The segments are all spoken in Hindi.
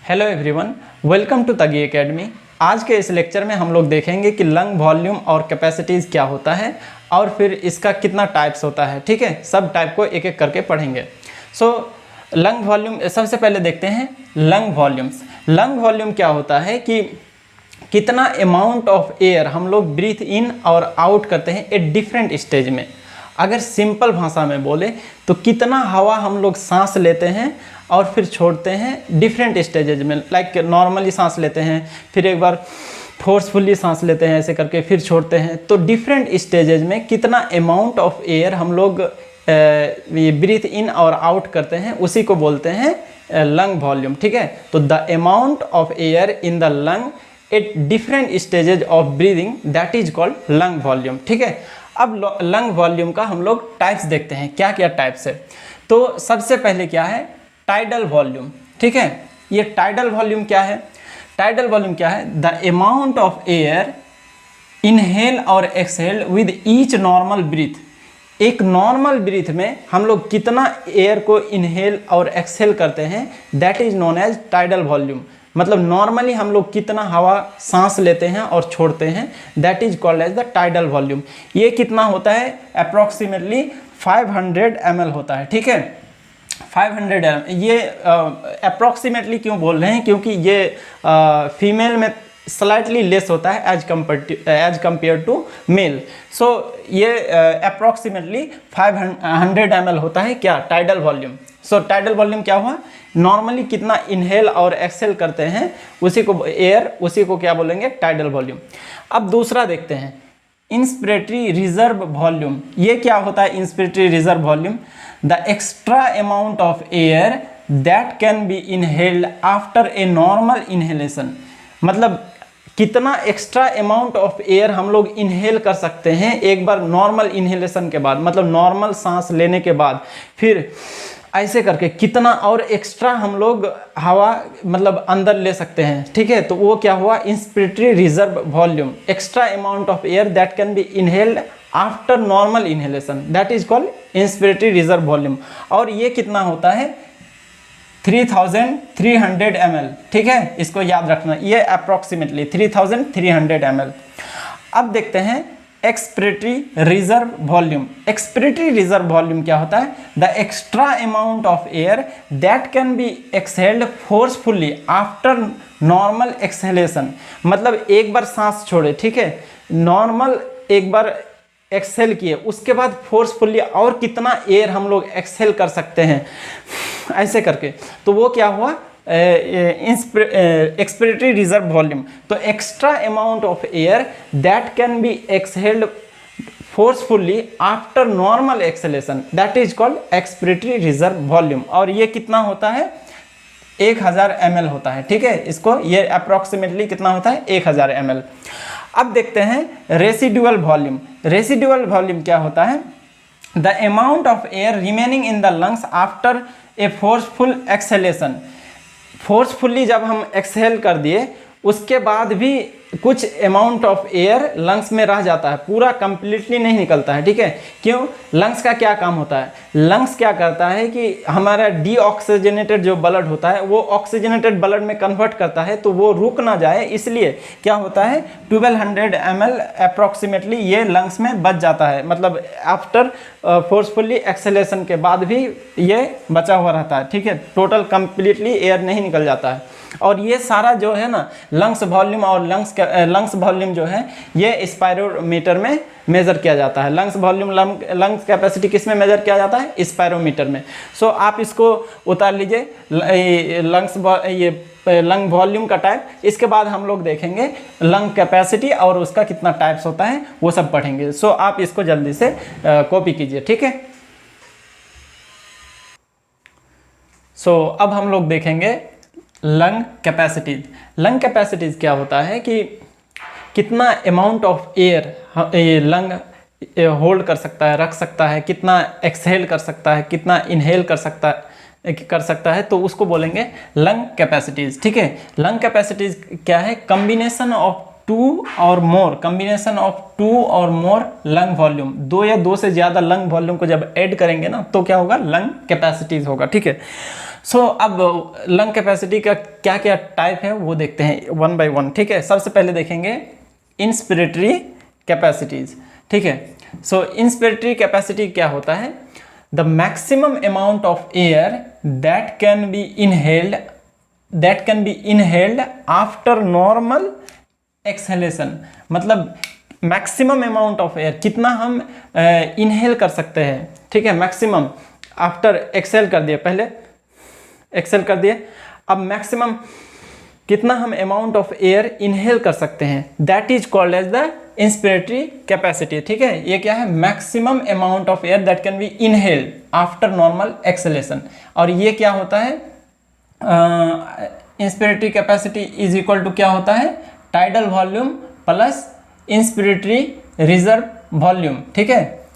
हेलो एवरीवन, वेलकम टू तगी एकेडमी। आज के इस लेक्चर में हम लोग देखेंगे कि लंग वॉल्यूम और कैपेसिटीज़ क्या होता है और फिर इसका कितना टाइप्स होता है। ठीक है, सब टाइप को एक एक करके पढ़ेंगे। लंग वॉल्यूम सबसे पहले देखते हैं लंग वॉल्यूम्स। लंग वॉल्यूम क्या होता है कि कितना अमाउंट ऑफ एयर हम लोग ब्रीथ इन और आउट करते हैं ए डिफरेंट स्टेज में। अगर सिंपल भाषा में बोले तो कितना हवा हम लोग सांस लेते हैं और फिर छोड़ते हैं डिफरेंट स्टेजेज में। लाइक नॉर्मली सांस लेते हैं, फिर एक बार फोर्सफुली सांस लेते हैं, ऐसे करके फिर छोड़ते हैं। तो डिफरेंट स्टेजेज में कितना अमाउंट ऑफ एयर हम लोग ब्रीथ इन और आउट करते हैं, उसी को बोलते हैं लंग वॉल्यूम। ठीक है, तो the amount of air in the lung at different stages of breathing, that is called lung volume. ठीक है, अब लंग वॉल्यूम का हम लोग टाइप्स देखते हैं, क्या क्या टाइप्स है। तो सबसे पहले क्या है, टाइडल वॉल्यूम। ठीक है, ये टाइडल वॉल्यूम क्या है? टाइडल वॉल्यूम क्या है? The amount of air inhale और exhale with each normal breath. एक नॉर्मल ब्रीथ में हम लोग कितना एयर को इनहेल और एक्सहेल करते हैं, that is known as tidal volume. मतलब नॉर्मली हम लोग कितना हवा सांस लेते हैं और छोड़ते हैं, that is called as the tidal volume. ये कितना होता है? अप्रॉक्सीमेटली 500 ml होता है। ठीक है, 500 ml। ये अप्रॉक्सीमेटली क्यों बोल रहे हैं? क्योंकि ये फीमेल में स्लाइटली लेस होता है एज कंपेयर टू मेल। सो ये अप्रॉक्सीमेटली 500 ml होता है क्या, टाइडल वॉल्यूम। सो टाइडल वॉल्यूम क्या हुआ? नॉर्मली कितना इनहेल और एक्सहेल करते हैं उसी को एयर, उसी को क्या बोलेंगे? Tidal volume. अब दूसरा देखते हैं इंस्पिरेटरी रिजर्व वॉल्यूम। ये क्या होता है inspiratory reserve volume? The extra amount of air that can be inhaled after a normal inhalation. मतलब कितना एक्स्ट्रा अमाउंट ऑफ एयर हम लोग इनहेल कर सकते हैं एक बार नॉर्मल इनहेलेशन के बाद, मतलब नॉर्मल सांस लेने के बाद, फिर ऐसे करके कितना और एक्स्ट्रा हम लोग हवा मतलब अंदर ले सकते हैं। ठीक है, तो वो क्या हुआ? Inspiratory reserve volume, extra amount of air that can be inhaled after normal inhalation, that is called inspiratory reserve volume. और ये कितना होता है? 3300 ml। ठीक है, इसको याद रखना, ये अप्रॉक्सीमेटली 3300 ml। अब देखते हैं expiratory reserve volume. Expiratory reserve volume क्या होता है? The extra amount of air that can be exhaled forcefully after normal exhalation. मतलब एक बार सांस छोड़े, ठीक है, नॉर्मल एक बार एक्सहेल किए, उसके बाद फोर्सफुली और कितना एयर हम लोग एक्सहेल कर सकते हैं, ऐसे करके, तो वो क्या हुआ? Expiratory reserve volume. तो extra amount of air that can be exhaled forcefully after normal exhalation, that is called expiratory reserve volume. और ये कितना होता है? 1000 ml होता है। ठीक है, इसको ये अप्रॉक्सीमेटली कितना होता है? 1000 ml। अब देखते हैं रेसिडुअल वॉल्यूम। रेसिडुअल वॉल्यूम क्या होता है? The amount of air remaining in the lungs after A forceful exhalation. Forcefully जब हम एक्सहेल कर दिए, उसके बाद भी कुछ अमाउंट ऑफ एयर लंग्स में रह जाता है, पूरा कंप्लीटली नहीं निकलता है। ठीक है, क्यों? लंग्स का क्या काम होता है? लंग्स क्या करता है कि हमारा डीऑक्सीजनेटेड जो ब्लड होता है वो ऑक्सीजनेटेड ब्लड में कन्वर्ट करता है, तो वो रुक ना जाए, इसलिए क्या होता है? 1200 ml अप्रॉक्सीमेटली ये लंग्स में बच जाता है। मतलब आफ्टर फोर्सफुली एक्सेलेशन के बाद भी ये बचा हुआ रहता है। ठीक है, टोटल कंप्लीटली एयर नहीं निकल जाता है। और ये सारा जो है ना लंग्स वॉल्यूम और लंग्स वॉल्यूम जो है ये स्पायरोमीटर में मेजर किया जाता है। लंग्स वॉल्यूम, लंग्स कैपेसिटी किस में मेजर किया जाता है? स्पायरोमीटर में। सो आप इसको उतार लीजिए, लंग वॉल्यूम का टाइप। इसके बाद हम लोग देखेंगे लंग कैपेसिटी और उसका कितना टाइप्स होता है, वो सब पढ़ेंगे। सो आप इसको जल्दी से कॉपी कीजिए। ठीक है, सो अब हम लोग देखेंगे लंग कैपेसिटीज। लंग कैपेसिटीज क्या होता है कि कितना amount of air lung hold कर सकता है, रख सकता है, कितना एक्सहेल कर सकता है, कितना इनहेल कर सकता है, तो उसको बोलेंगे लंग कैपेसिटीज। ठीक है, लंग कैपेसिटीज क्या है? कॉम्बिनेशन ऑफ टू और मोर, कॉम्बिनेशन ऑफ 2 और मोर लंग वॉल्यूम। 2 या 2 से ज़्यादा लंग वॉल्यूम को जब ऐड करेंगे ना, तो क्या होगा? लंग कैपेसिटीज होगा। ठीक है, सो अब लंग कैपेसिटी का क्या क्या टाइप है वो देखते हैं वन बाय वन, ठीक है। सबसे पहले देखेंगे इंस्पिरेटरी कैपेसिटीज, ठीक है। सो इंस्पिरेटरी कैपेसिटी क्या होता है? The maximum amount of air that can be inhaled after normal exhalation. मतलब मैक्सिमम अमाउंट ऑफ एयर कितना हम इनहेल कर सकते हैं, ठीक है। मैक्सिमम आफ्टर एक्सेल कर दिए, पहले एक्सेल कर दिए, अब मैक्सिमम कितना हम अमाउंट ऑफ एयर इनहेल कर सकते हैं, that is called as the inspiratory capacity, ठीक है। ये क्या है? Maximum amount of air that can be inhaled after normal acceleration. और ये क्या होता है? Inspiratory capacity is equal to क्या होता है? Tidal volume plus inspiratory reserve volume, ठीक है।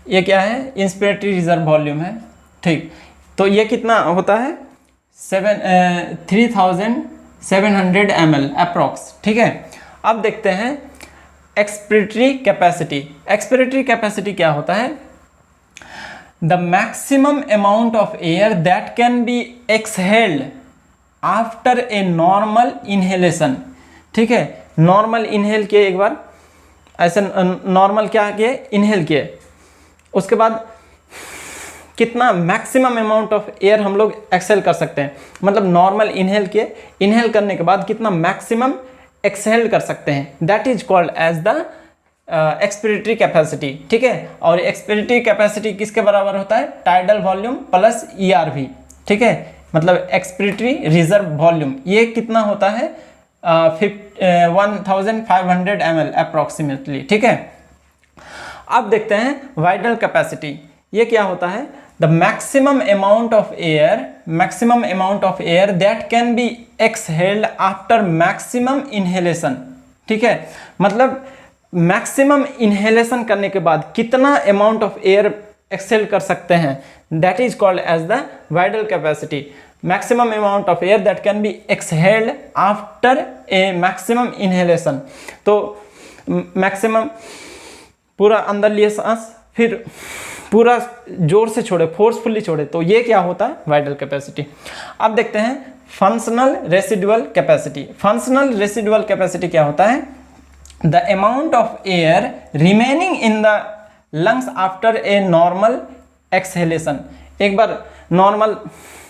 ये क्या है? इंस्पिरेटरी रिजर्व वॉल्यूम है, ठीक। तो ये कितना होता है? 3700 ml अप्रॉक्स, ठीक है। अब देखते हैं एक्सपिरेटरी कैपेसिटी। एक्सपिरेटरी कैपेसिटी क्या होता है? The maximum amount of air that can be exhaled after a normal inhalation, ठीक है। नॉर्मल इनहेल किए, एक बार ऐसे नॉर्मल क्या किए? इनहेल किए, उसके बाद कितना मैक्सिमम अमाउंट ऑफ एयर हम लोग एक्सेल कर सकते हैं। मतलब नॉर्मल इनहेल किए, इनहेल करने के बाद कितना मैक्सिमम एक्सहेल कर सकते हैं, that is called as the expiratory capacity, ठीक है। और एक्सपिरेटरी कैपेसिटी किसके बराबर होता है? टाइडल वॉल्यूम प्लस ERV, ठीक है। मतलब एक्सपिरेटरी रिजर्व वॉल्यूम ये कितना होता है? 1500 ml अप्रॉक्सीमेटली, ठीक है। अब देखते हैं वाइडल कैपेसिटी। ये क्या होता है? The maximum amount of air that can be exhaled after maximum inhalation, ठीक है। मतलब मैक्सिमम इनहेलेशन करने के बाद कितना अमाउंट ऑफ एयर एक्सहेल कर सकते हैं, that is called as the vital capacity. Maximum amount of air that can be exhaled after a maximum inhalation. तो मैक्सिमम पूरा अंदर लिए सांस, फिर पूरा जोर से छोड़े, फोर्सफुली छोड़े, तो ये क्या होता है? Vital capacity. अब देखते हैं functional residual capacity. Functional residual capacity क्या होता है? The amount of air remaining in the lungs after a normal exhalation. एक बार नॉर्मल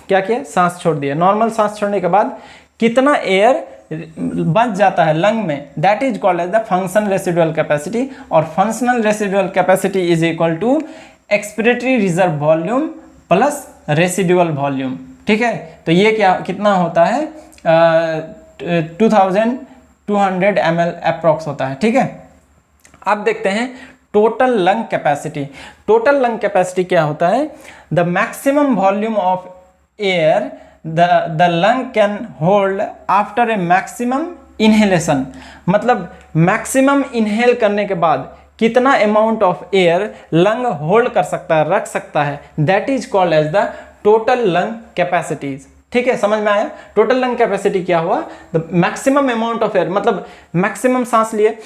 क्या किया? सांस छोड़ दिया। नॉर्मल सांस छोड़ने के बाद कितना एयर बच जाता है लंग में, that is called as the functional residual capacity. और functional residual capacity is equal to expiratory reserve volume plus residual volume, ठीक है। तो ये क्या कितना होता है? 2200 ml अप्रॉक्स होता है, ठीक है। अब देखते हैं total lung capacity. Total lung capacity क्या होता है? The maximum volume of air the lung can hold after a maximum inhalation. मतलब मैक्सिमम इनहेल करने के बाद कितना amount of air lung hold कर सकता है, रख सकता है, that is called as the total lung capacities, ठीक है। समझ में आया? टोटल लंग कैपेसिटी क्या हुआ? The maximum amount of air, मतलब मैक्सिमम सांस लिए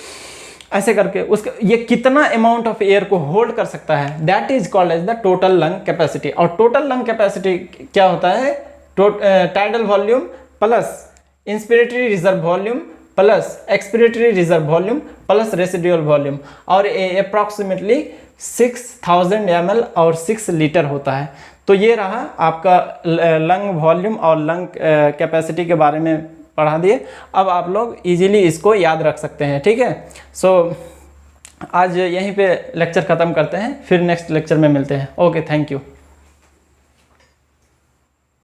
ऐसे करके, उसके ये कितना अमाउंट ऑफ एयर को होल्ड कर सकता है, that is called as the total lung capacity. और टोटल लंग कैपेसिटी क्या होता है? Tidal volume plus inspiratory reserve volume plus expiratory reserve volume plus residual volume, और अप्रॉक्सीमेटली 6000 ml और 6 लीटर होता है। तो ये रहा आपका लंग वॉल्यूम और लंग कैपेसिटी के बारे में पढ़ा दिए। अब आप लोग इजीली इसको याद रख सकते हैं, ठीक है। सो आज यहीं पे लेक्चर ख़त्म करते हैं, फिर नेक्स्ट लेक्चर में मिलते हैं। Okay, thank you.